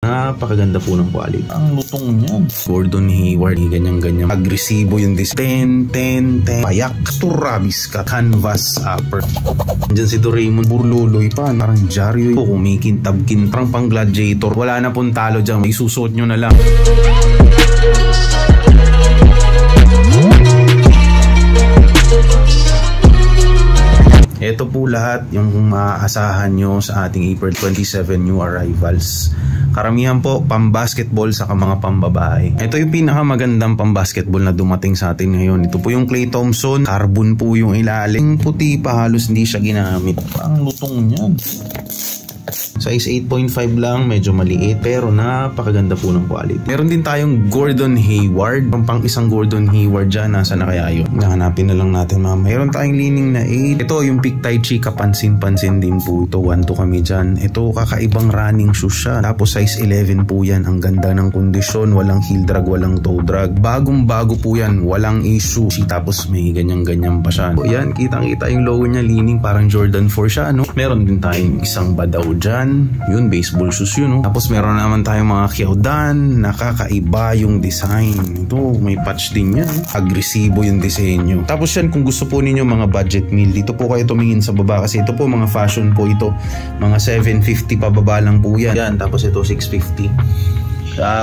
Napakaganda po ng quality. Ang lutong niyan. Gordon Hayward, ganyan-ganyan. Agresibo yung dis. 10. Payak. Turabis ka. Canvas upper. Diyan si Doraemon, burluloy pa. Parang dyaryo. Kumikintab-kin. Parang pang gladiator. Wala na pong talo dyan. Isusuot nyo na lang. Ito po lahat yung maaasahan nyo sa ating April 27 new arrivals. Karamihan po pang-basketball sa mga pambabae. Ito yung pinakamagandang pang-basketball na dumating sa atin ngayon. Ito po yung Klay Thompson. Carbon po yung ilalim. Puti pa, halos hindi siya ginamit. Ang lutong niyan. Size 8.5 lang, medyo maliit pero napakaganda po ng quality. Meron din tayong Gordon Hayward. Pang isang Gordon Hayward dyan, nasa na kaya yun? Nahanapin na lang natin ma'am. Meron tayong leaning na 8. Ito yung Pick Tai Chi, kapansin-pansin din po ito. 1-2 kami dyan. Ito kakaibang running shoes siya. Tapos size 11 po yan. Ang ganda ng kondisyon, walang heel drag, walang toe drag. Bagong-bago po yan, walang issue. Tapos may ganyan-ganyan pa siya. So, yan, kitang-kita yung logo niya, leaning parang Jordan 4 siya, no? Meron din tayong isang Badaw dyan. Yun, baseball shoes yun, no? Tapos meron naman tayong mga Kyodan. Nakakaiba yung design. Ito, may patch din yan. Agresibo yung disenyo. Tapos yan, kung gusto po ninyo mga budget meal, dito po kayo tumingin sa baba kasi ito po mga fashion po ito. Mga 750 pababa lang po yan. Yan, tapos ito 650.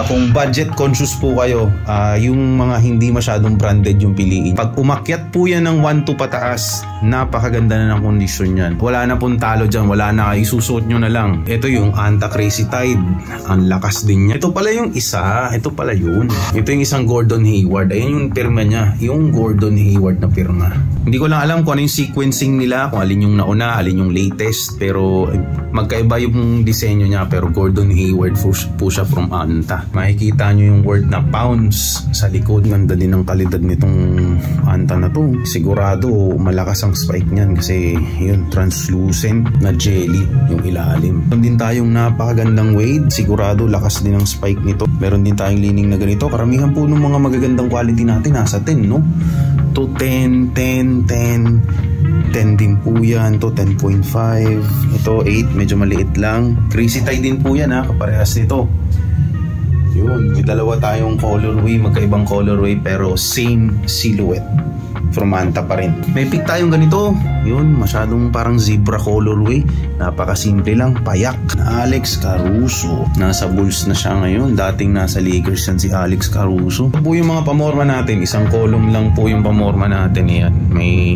Kung budget conscious po kayo, yung mga hindi masyadong branded yung piliin. Pag umakyat po yan ng 1-2 pataas, napakaganda na ng kondisyon yan. Wala na pong talo dyan, wala na, isusuot nyo na lang. Ito yung Anta Crazy Tide, ang lakas din niya. Ito pala yung isa, ito pala yun. Ito yung isang Gordon Hayward, ayan yung pirma niya, yung Gordon Hayward na pirma. Hindi ko lang alam kung ano yung sequencing nila, kung alin yung nauna, alin yung latest, pero magkaiba yung disenyo niya, pero Gordon Hayward po siya from Anta. Makikita nyo yung word na pounds sa likod. Ganda din ang kalidad nitong Anta na to. Sigurado malakas ang spike niyan kasi yun, translucent na jelly yung ilalim. Meron din tayong napakagandang Wade. Sigurado lakas din ang spike nito. Meron din tayong leaning na ganito. Karamihan po ng mga magagandang quality natin nasa 10, no? To 10 din po yan. To 10.5. Ito 8, medyo maliit lang. Crazy Tide din po yan, ha, kaparehas nito. Yun, may dalawa tayong colorway, magkaibang colorway pero same silhouette. From Anta pa rin. May pick tayong ganito. Yun, masyadong parang zebra colorway. Napakasimple lang, payak. Alex Caruso. Nasa Bulls na siya ngayon. Dating nasa Lakers yan si Alex Caruso. Ito po yung mga pamorma natin. Isang column lang po yung pamorma natin. Yan. May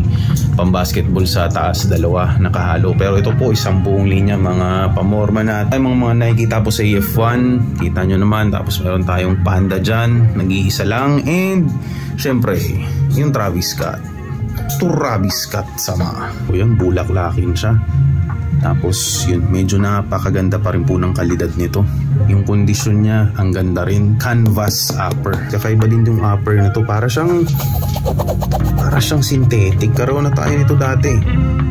pambasketball sa taas, dalawa nakahalo. Pero ito po, isang buong linya mga pamorma natin. Ay, mga nakikita po sa EF1. Kita nyo naman. Tapos meron tayong Panda dyan. Nag-iisa lang. And syempre, yung Travis Scott. Travis Scott sama. O yan, bulaklakin siya. Tapos yun, medyo napakaganda pa rin po ng kalidad nito. Yung kondisyon niya, ang ganda rin. Canvas upper. Kakaiba din yung upper na to. Para siyang synthetic. Karoon na tayo nito dati.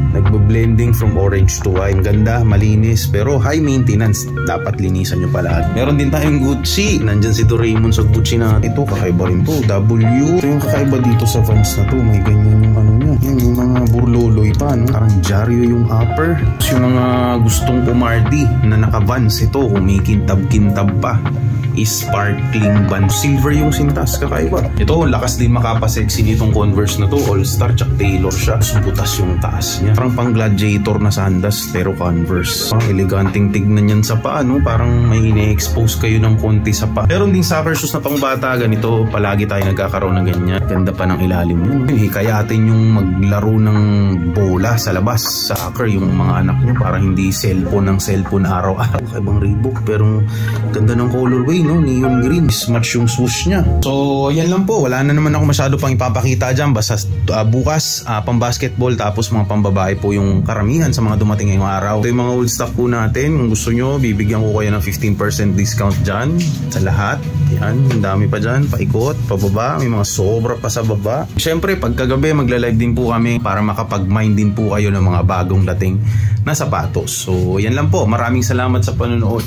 Nagbo-blending from orange to white. Ang ganda, malinis, pero high maintenance. Dapat linisan nyo palagi. Meron din tayong Gucci. Nandyan si Doraemon sa Gucci na ito. Kakaiba rin to. W. Ito yung kakaiba dito sa Vans na to. May ganyan yung ano niya. Yan, yung mga burloloy pa, no? Parang dyaryo yung upper. Tapos yung mga gustong pumarty na naka-Vans, ito kumikintab-kintab pa. Is sparkling band. Silver yung sintas, kakaiba. Ito, lakas din makapasexy nitong Converse na to. All-Star, tsak Taylor siya. Butas yung taas niya. Parang pang gladiator na sandas, pero Converse. Parang eleganting tignan yan sa paa, no? Parang may ine-expose kayo ng konti sa paa. Meron din soccer shoes na pang bata, ganito. Palagi tayo nagkakaroon ng ganyan. Ganda pa ng ilalim yun. Hikayatin yung maglaro ng bola sa labas. Soccer, yung mga anak nyo. Parang hindi cellphone araw-araw. Kaibang Reebok, pero ganda ng colorway, no? Neon green, match yung swoosh niya. So yan lang po, wala na naman ako masyado pang ipapakita dyan. Basta bukas pang basketball, tapos mga pambabae po yung karamihan sa mga dumating ngayong araw. Ito yung mga old stuff po natin. Kung gusto nyo, bibigyan ko kayo ng 15% discount dyan sa lahat. Yan, ang dami pa dyan, paikot, pababa, may mga sobra pa sa baba. Syempre pagkagabi magla-live din po kami para makapag-mind din po kayo ng mga bagong dating na sapatos. So yan lang po, maraming salamat sa panonood.